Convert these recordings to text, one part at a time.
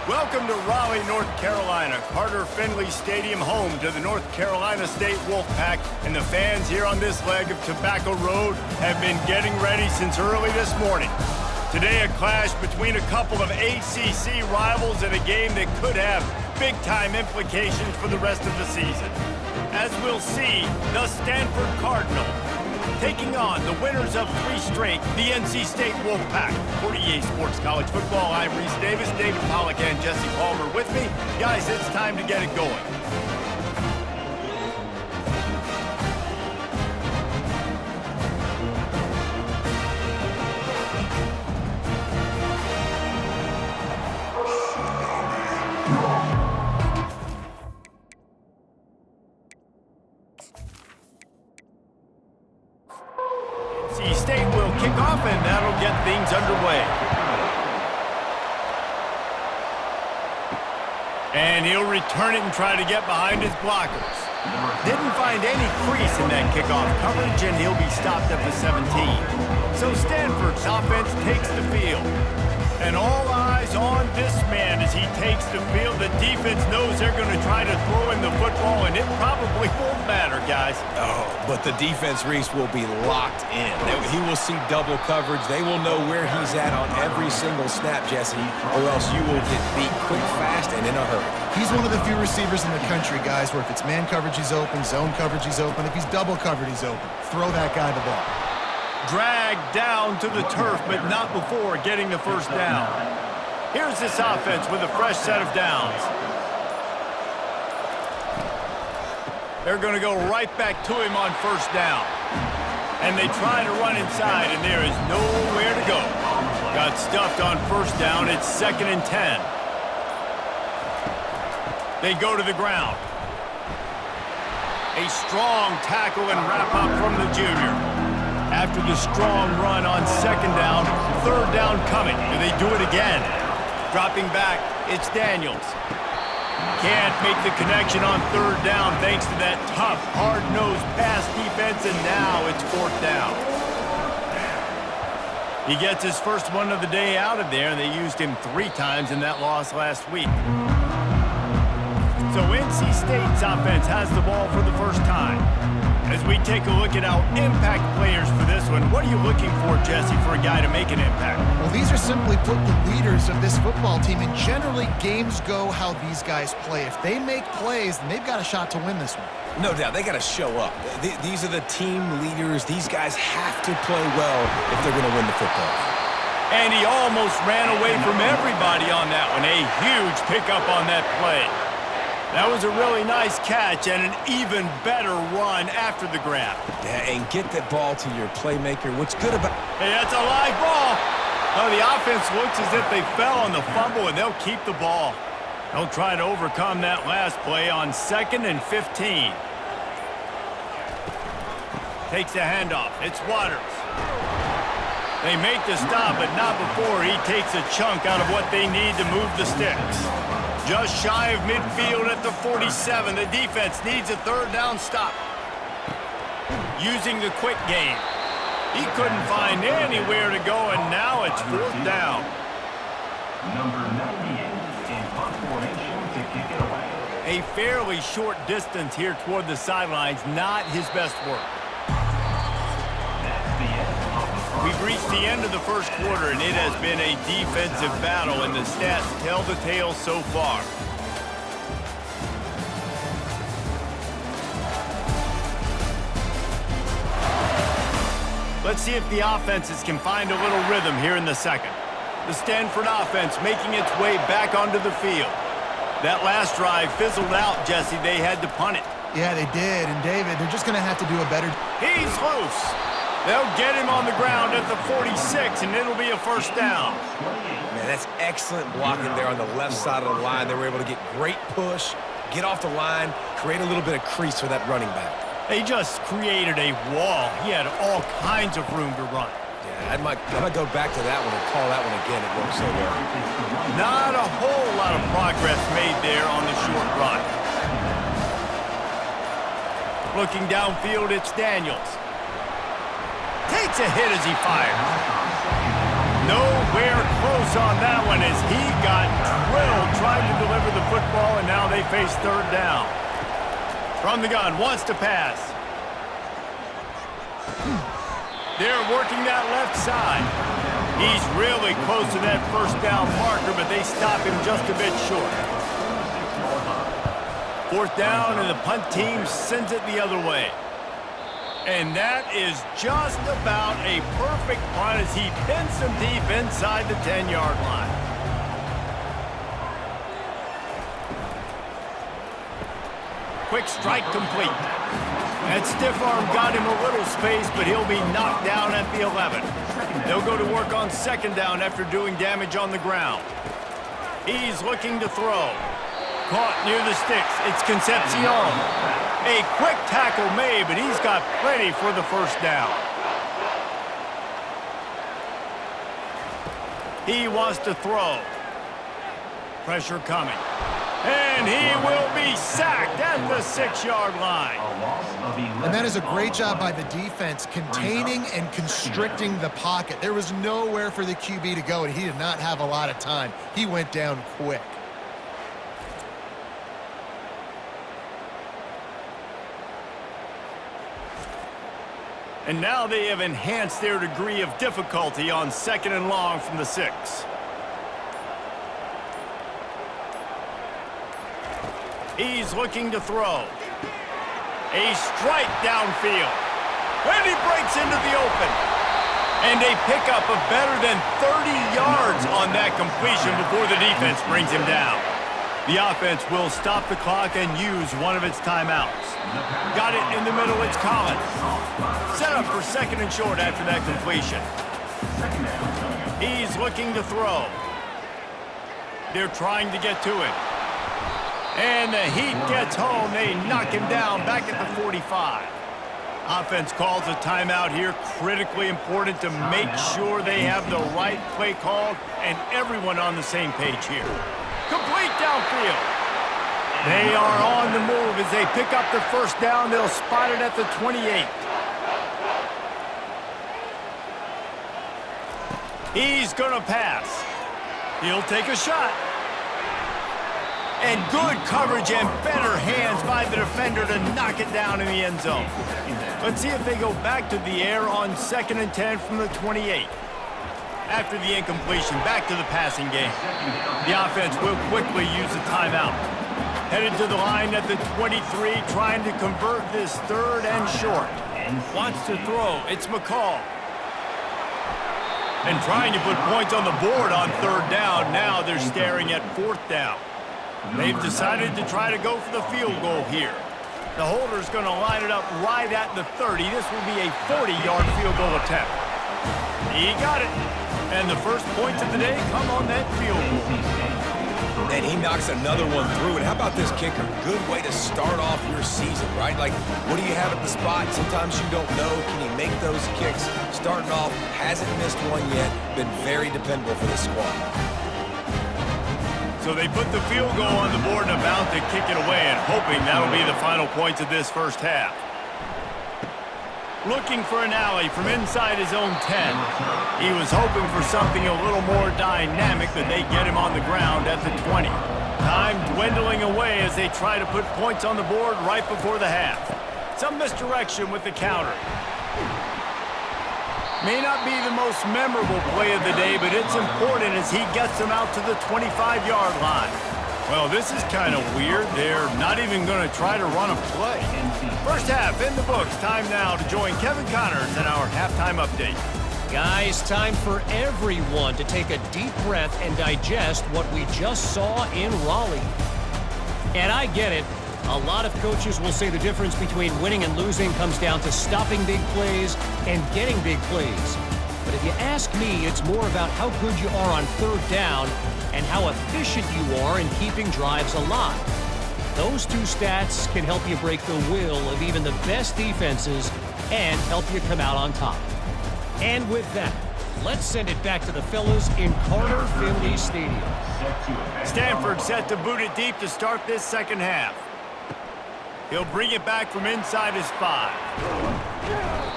Welcome to Raleigh, North Carolina, Carter Finley Stadium, home to the North Carolina State Wolfpack, and the fans here on this leg of Tobacco Road have been getting ready since early this morning. Today, a clash between a couple of ACC rivals in a game that could have big-time implications for the rest of the season. As we'll see, the Stanford Cardinal taking on the winners of 3 straight, the NC State Wolfpack. For EA Sports College Football, I'm Reese Davis, David Pollack, and Jesse Palmer with me. Guys, it's time to get it going. NC State will kick off, and that'll get things underway. And he'll return it and try to get behind his blockers. Didn't find any crease in that kickoff coverage, and he'll be stopped at the 17. So Stanford's offense takes the field. And all eyes on this man as he takes the field. The defense knows they're going to try to throw in the football, and it probably won't matter, guys. Oh, but the defense, Reese, will be locked in. He will see double coverage. They will know where he's at on every single snap, Jesse, or else you will get beat quick, fast, and in a hurry. He's one of the few receivers in the country, guys, where if it's man coverage, he's open, zone coverage, he's open. If he's double covered, he's open. Throw that guy the ball. Dragged down to the turf, but not before getting the first down. Here's this offense with a fresh set of downs. They're going to go right back to him on first down. And they try to run inside, and there is nowhere to go. Got stuffed on first down. It's 2nd and 10. They go to the ground. A strong tackle and wrap-up from the junior. After the strong run on 2nd down, 3rd down coming. Do they do it again? Dropping back, it's Daniels. Can't make the connection on 3rd down thanks to that tough, hard-nosed pass defense, and now it's 4th down. He gets his first one of the day out of there, and they used him 3 times in that loss last week. So NC State's offense has the ball for the first time. As we take a look at our impact players for this one, what are you looking for, Jesse, for a guy to make an impact? Well, these are simply put the leaders of this football team, and generally games go how these guys play. If they make plays, then they've got a shot to win this one. No doubt, they got to show up. These are the team leaders. These guys have to play well if they're going to win the football. And he almost ran away from everybody on that one. A huge pickup on that play. That was a really nice catch and an even better run after the grab. Yeah, and get that ball to your playmaker. What's good about... Hey, that's a live ball. Oh, the offense looks as if they fell on the fumble, and they'll keep the ball. They'll try to overcome that last play on 2nd and 15. Takes the handoff. It's Waters. They make the stop, but not before he takes a chunk out of what they need to move the sticks. Just shy of midfield at the 47. The defense needs a 3rd down stop. Using the quick game. He couldn't find anywhere to go, and now it's 4th down. Number 98 in punt formation to kick it away. A fairly short distance here toward the sidelines. Not his best work. That's the end of the front. We've reached the end of the first quarter, and it has been a defensive battle, and the stats tell the tale so far. Let's see if the offenses can find a little rhythm here in the second. The Stanford offense making its way back onto the field. That last drive fizzled out, Jesse. They had to punt it. Yeah, they did. And, David, they're just going to have to do a better... He's loose. They'll get him on the ground at the 46, and it'll be a 1st down. Man, that's excellent blocking there on the left side of the line. They were able to get great push, get off the line, create a little bit of crease for that running back. They just created a wall. He had all kinds of room to run. Yeah, I might go back to that one and call that one again. It worked so well. Not a whole lot of progress made there on the short run. Looking downfield, it's Daniels. Takes a hit as he fires. Nowhere close on that one as he got drilled trying to deliver the football, and now they face third down. From the gun, wants to pass. They're working that left side. He's really close to that first down marker, but they stop him just a bit short. Fourth down, and the punt team sends it the other way. And that is just about a perfect punt as he pins them deep inside the 10-yard line. Quick strike complete. That stiff arm got him a little space, but he'll be knocked down at the 11. They'll go to work on second down after doing damage on the ground. He's looking to throw. Caught near the sticks. It's Concepcion. A quick tackle made, but he's got plenty for the first down. He wants to throw. Pressure coming. And he will be sacked at the 6-yard line. And that is a great job by the defense, containing and constricting the pocket. There was nowhere for the QB to go, and he did not have a lot of time. He went down quick. And now they have enhanced their degree of difficulty on second and long from the 6. He's looking to throw. A strike downfield. And he breaks into the open. And a pickup of better than 30 yards on that completion before the defense brings him down. The offense will stop the clock and use one of its timeouts. Got it in the middle, it's Collins. Set up for second and short after that completion. He's looking to throw. They're trying to get to it. And the heat gets home. They knock him down back at the 45. Offense calls a timeout here. Critically important to make sure they have the right play called and everyone on the same page here. Complete downfield. They are on the move as they pick up the first down. They'll spot it at the 28. He's going to pass. He'll take a shot. And good coverage and better hands by the defender to knock it down in the end zone. Let's see if they go back to the air on second and 10 from the 28. After the incompletion, back to the passing game. The offense will quickly use the timeout. Headed to the line at the 23, trying to convert this third and short. Wants to throw. It's McCall. And trying to put points on the board on third down. Now they're staring at fourth down. They've decided to try to go for the field goal here. The holder's going to line it up right at the 30. This will be a 40-yard field goal attempt. He got it. And the first points of the day come on that field goal. And he knocks another one through. And how about this kicker? Good way to start off your season, right? Like, what do you have at the spot? Sometimes you don't know. Can he make those kicks? Starting off, hasn't missed one yet. Been very dependable for this squad. So they put the field goal on the board and about to kick it away, and hoping that'll be the final points of this first half. Looking for an alley from inside his own 10. He was hoping for something a little more dynamic, but they get him on the ground at the 20. Time dwindling away as they try to put points on the board right before the half. Some misdirection with the counter. May not be the most memorable play of the day, but it's important as he gets them out to the 25-yard line. Well, this is kind of weird. They're not even going to try to run a play. First half in the books. Time now to join Kevin Connors in our halftime update. Guys, time for everyone to take a deep breath and digest what we just saw in Raleigh. And I get it. A lot of coaches will say the difference between winning and losing comes down to stopping big plays and getting big plays. But if you ask me, it's more about how good you are on third down and how efficient you are in keeping drives alive. Those two stats can help you break the will of even the best defenses and help you come out on top. And with that, let's send it back to the fellas in Carter Finley Stadium. Stanford set to boot it deep to start this second half. He'll bring it back from inside his 5.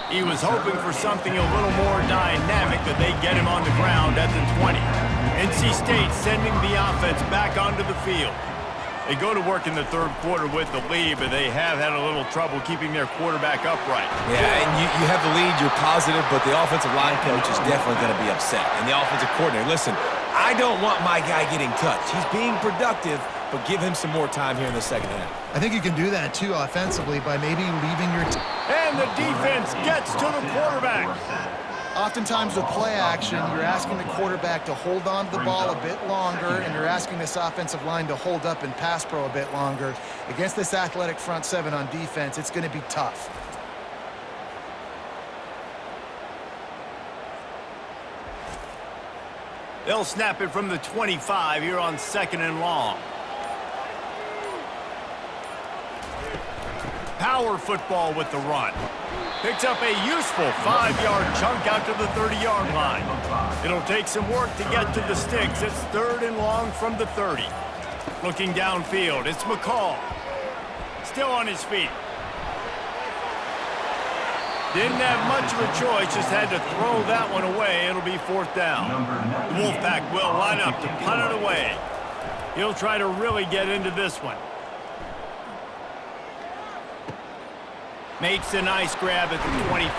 He was hoping for something a little more dynamic, but they get him on the ground at the 20. NC State sending the offense back onto the field. They go to work in the third quarter with the lead, but they have had a little trouble keeping their quarterback upright. Yeah, and you have the lead, you're positive, but the offensive line coach is definitely going to be upset. And the offensive coordinator, listen, I don't want my guy getting touched. He's being productive, but give him some more time here in the second half. I think you can do that, too, offensively, by maybe leaving your... And the defense gets to the quarterback. Oftentimes with play action, you're asking the quarterback to hold on to the ball a bit longer, and you're asking this offensive line to hold up and pass pro a bit longer. Against this athletic front seven on defense, it's going to be tough. They'll snap it from the 25 here on 2nd and long. Power football with the run. Picks up a useful 5-yard chunk out to the 30-yard line. It'll take some work to get to the sticks. It's 3rd and long from the 30. Looking downfield, it's McCall. Still on his feet. Didn't have much of a choice, just had to throw that one away. It'll be 4th down. The Wolfpack will line up to punt it away. He'll try to really get into this one. Makes a nice grab at the 25.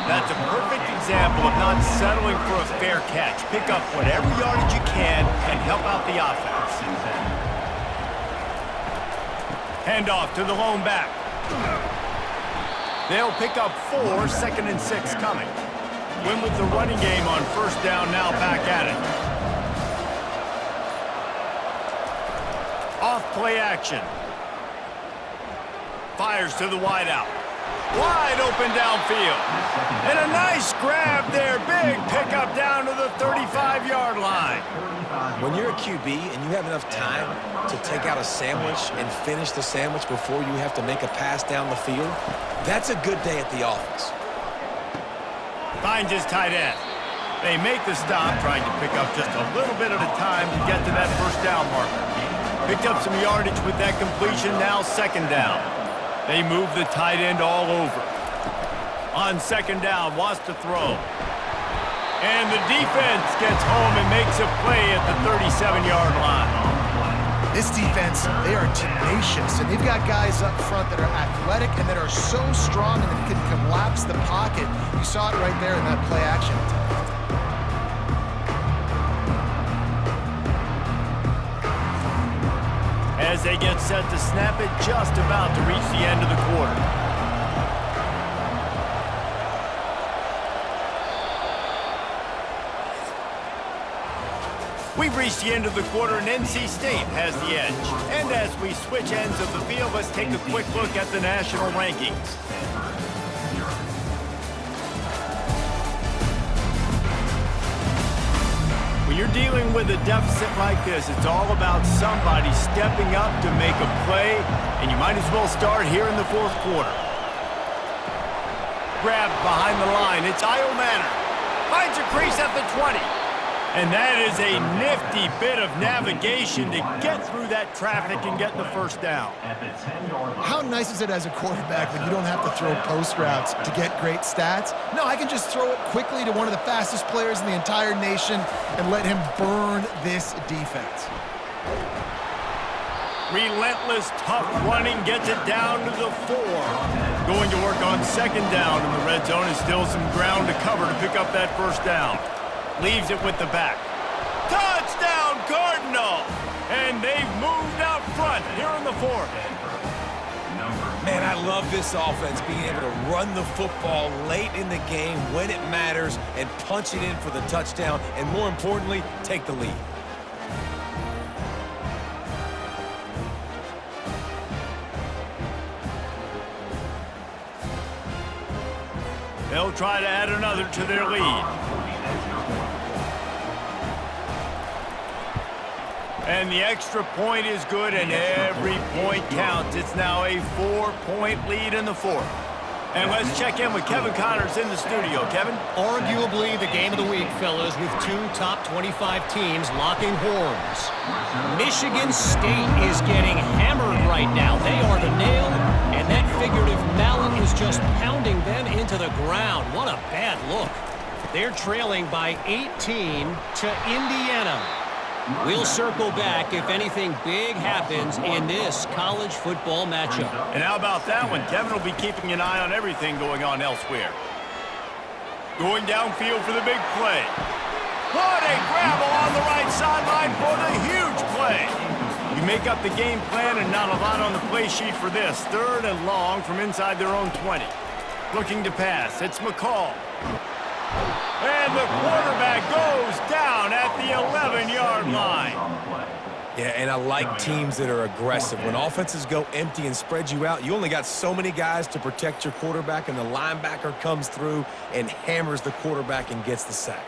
That's a perfect example of not settling for a fair catch. Pick up whatever yardage you can and help out the offense. Handoff to the lone back. They'll pick up 4, 2nd and 6 coming. Win with the running game on 1st down, now back at it. Off play action. Fires to the wideout. Wide open downfield. And a nice grab there. Big pickup down to the 35-yard line. When you're a QB and you have enough time to take out a sandwich and finish the sandwich before you have to make a pass down the field, that's a good day at the office. Finds his tight end. They make the stop, trying to pick up just a little bit at a time to get to that 1st down marker. Picked up some yardage with that completion, now 2nd down. They move the tight end all over. On 2nd down, wants to throw. And the defense gets home and makes a play at the 37-yard line. This defense, they are tenacious, and they've got guys up front that are athletic and that are so strong and that can collapse the pocket. You saw it right there in that play action attempt. As they get set to snap it, just about to reach the end of the quarter. We've reached the end of the quarter, and NC State has the edge. And as we switch ends of the field, let's take a quick look at the national rankings. When you're dealing with a deficit like this, it's all about somebody stepping up to make a play, and you might as well start here in the 4th quarter. Grab behind the line. It's Io Manor. Finds a crease at the 20. And that is a nifty bit of navigation to get through that traffic and get the 1st down. How nice is it as a quarterback when you don't have to throw post routes to get great stats? No, I can just throw it quickly to one of the fastest players in the entire nation and let him burn this defense. Relentless, tough running gets it down to the 4. Going to work on 2nd down, and the red zone is still some ground to cover to pick up that 1st down. Leaves it with the back. Touchdown, Cardinal! And they've moved out front here in the 4th. Man, I love this offense, being able to run the football late in the game when it matters and punch it in for the touchdown, and more importantly, take the lead. They'll try to add another to their lead. And the extra point is good, and every point counts. It's now a 4-point lead in the 4th. And let's check in with Kevin Connors in the studio. Kevin? Arguably the game of the week, fellas, with 2 top 25 teams locking horns. Michigan State is getting hammered right now. They are the nail, and that figurative mallet is just pounding them into the ground. What a bad look. They're trailing by 18 to Indiana. We'll circle back if anything big happens in this college football matchup. And how about that one? Kevin will be keeping an eye on everything going on elsewhere. Going downfield for the big play. What a grab along the right sideline for the huge play. You make up the game plan and not a lot on the play sheet for this. 3rd and long from inside their own 20. Looking to pass. It's McCall. And the quarterback goes down at the 11-yard line. Yeah, and I like teams that are aggressive. When offenses go empty and spread you out, you only got so many guys to protect your quarterback, and the linebacker comes through and hammers the quarterback and gets the sack.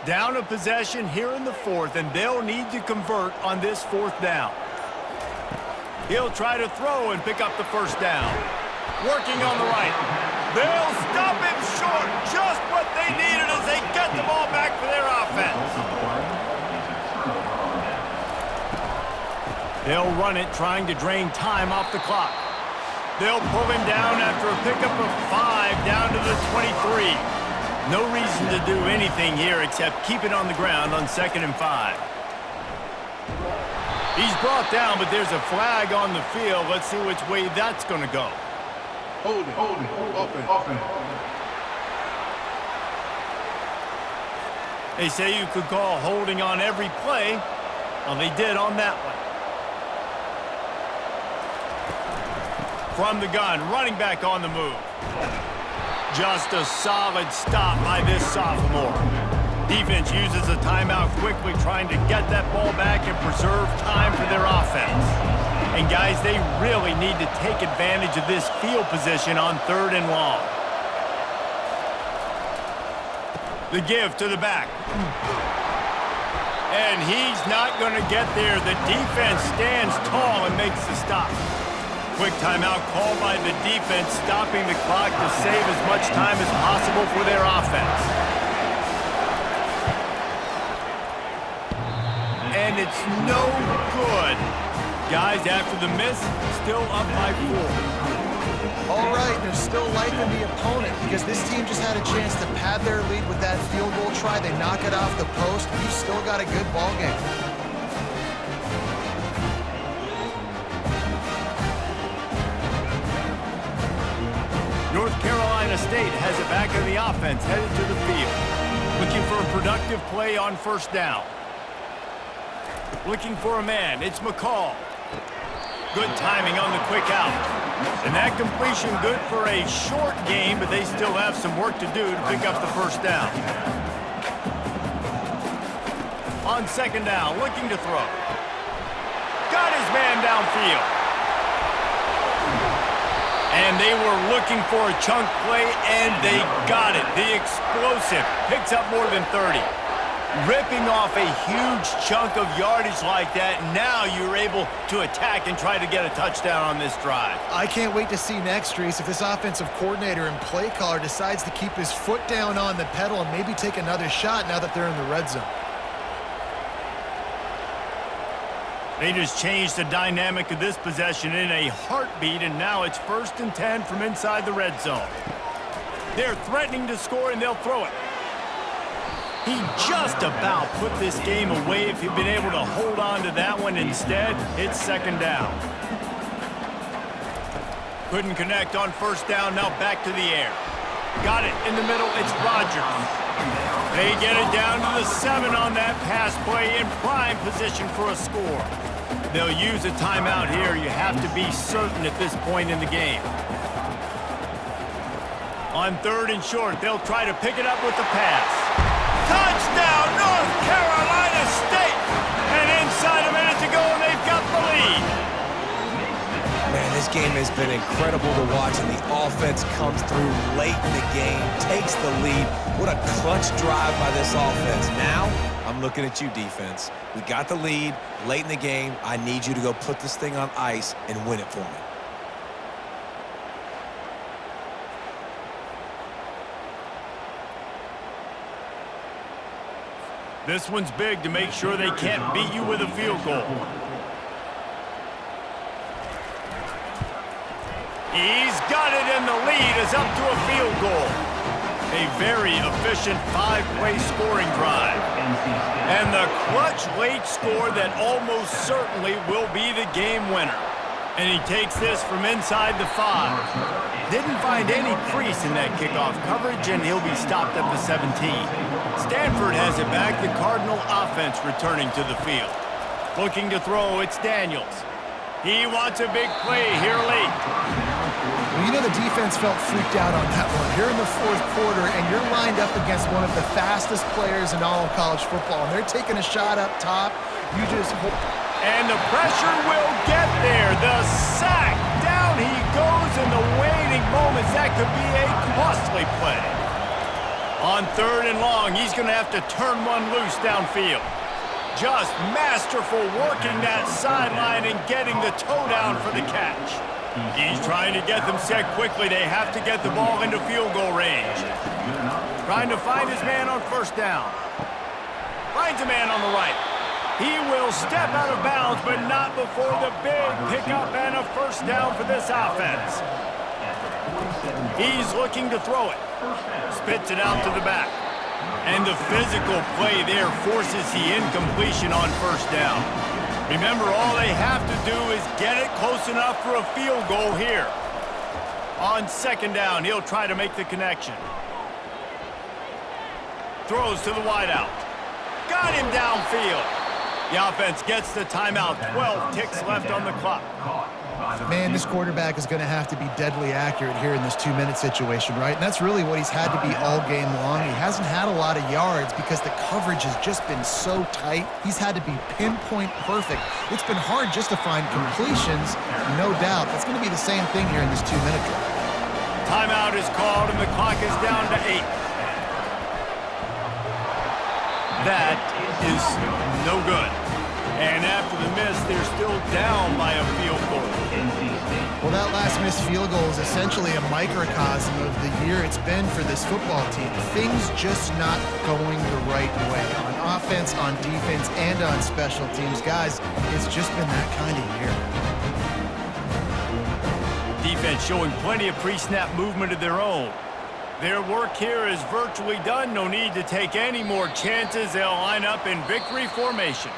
Down a possession here in the 4th, and they'll need to convert on this 4th down. He'll try to throw and pick up the 1st down. Working on the right. They'll stop him short. Just what they needed as they get the ball back for their offense. They'll run it, trying to drain time off the clock. They'll pull him down after a pickup of 5 down to the 23. No reason to do anything here except keep it on the ground on 2nd and 5. He's brought down, but there's a flag on the field. Let's see which way that's going to go. Hold it, open. They say you could call holding on every play. Well, they did on that one. From the gun, running back on the move. Just a solid stop by this sophomore. Defense uses a timeout quickly, trying to get that ball back and preserve time for their offense. And guys, they really need to take advantage of this field position on 3rd and long. The give to the back. And he's not going to get there. The defense stands tall and makes the stop. Quick timeout called by the defense, stopping the clock to save as much time as possible for their offense. And it's no good. Guys, after the miss, still up by 4. All right, there's still life in the opponent because this team just had a chance to pad their lead with that field goal try. They knock it off the post. You've still got a good ball game. North Carolina State has it back in the offense, headed to the field. Looking for a productive play on 1st down. Looking for a man, it's McCall. Good timing on the quick out. And that completion good for a short game, but they still have some work to do to pick up the 1st down. On 2nd down, looking to throw. Got his man downfield. And they were looking for a chunk play, and they got it. The explosive picks up more than 30. Ripping off a huge chunk of yardage like that, now you're able to attack and try to get a touchdown on this drive. I can't wait to see next, Reese, if this offensive coordinator and play caller decides to keep his foot down on the pedal and maybe take another shot now that they're in the red zone. They just changed the dynamic of this possession in a heartbeat, and now it's 1st and 10 from inside the red zone. They're threatening to score, and they'll throw it. He just about put this game away if he'd been able to hold on to that one. Instead, it's 2nd down. Couldn't connect on 1st down, now back to the air. Got it in the middle, it's Rogers. They get it down to the 7 on that pass play, in prime position for a score. They'll use a timeout here. You have to be certain at this point in the game. On 3rd and short, they'll try to pick it up with the pass. Touchdown, North Carolina State! And inside a minute to go, and they've got the lead. Man, this game has been incredible to watch, and the offense comes through late in the game, takes the lead. What a clutch drive by this offense. Now, I'm looking at you, defense. We got the lead late in the game. I need you to go put this thing on ice and win it for me. This one's big to make sure they can't beat you with a field goal. He's got it, and the lead is up to a field goal. A very efficient 5-play scoring drive. And the clutch late score that almost certainly will be the game winner. And he takes this from inside the 5. Didn't find any crease in that kickoff coverage, and he'll be stopped at the 17. Stanford has it back, the Cardinal offense returning to the field. Looking to throw, it's Daniels. He wants a big play here late. Well, you know the defense felt freaked out on that one. You're in the fourth quarter, and you're lined up against one of the fastest players in all of college football, and they're taking a shot up top. You just hope. And the pressure will get there. The sack. Down he goes in the waning moments. That could be a costly play. On 3rd and long, he's going to have to turn one loose downfield. Just masterful working that sideline and getting the toe down for the catch. He's trying to get them set quickly. They have to get the ball into field goal range. Trying to find his man on 1st down. Finds a man on the right. He will step out of bounds, but not before the big pickup and a 1st down for this offense. He's looking to throw it. Spits it out to the back. And the physical play there forces the incompletion on 1st down. Remember, all they have to do is get it close enough for a field goal here. On 2nd down, he'll try to make the connection. Throws to the wideout. Got him downfield. The offense gets the timeout. 12 ticks left on the clock. Man, this quarterback is going to have to be deadly accurate here in this 2-minute situation, right? And that's really what he's had to be all game long. He hasn't had a lot of yards because the coverage has just been so tight. He's had to be pinpoint perfect. It's been hard just to find completions, no doubt. That's going to be the same thing here in this 2-minute drive. Timeout is called, and the clock is down to 8. That is no good. And after the miss, they're still down by a field goal. Well, that last missed field goal is essentially a microcosm of the year it's been for this football team. Things just not going the right way on offense, on defense, and on special teams. Guys, it's just been that kind of year. Defense showing plenty of pre-snap movement of their own. Their work here is virtually done. No need to take any more chances. They'll line up in victory formation.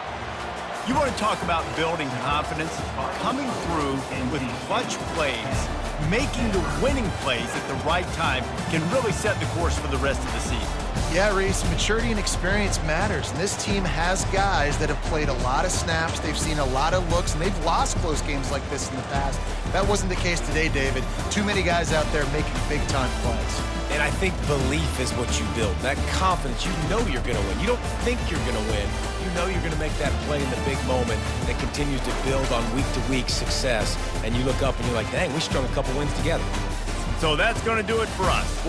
You want to talk about building confidence? Coming through with clutch plays, making the winning plays at the right time can really set the course for the rest of the season. Yeah, Reese, maturity and experience matters, and this team has guys that have played a lot of snaps, they've seen a lot of looks, and they've lost close games like this in the past. That wasn't the case today, David. Too many guys out there making big-time plays. And I think belief is what you build. That confidence, you know you're going to win. You don't think you're going to win. You know you're going to make that play in the big moment that continues to build on week-to-week success. And you look up and you're like, dang, we strung a couple wins together. So that's going to do it for us.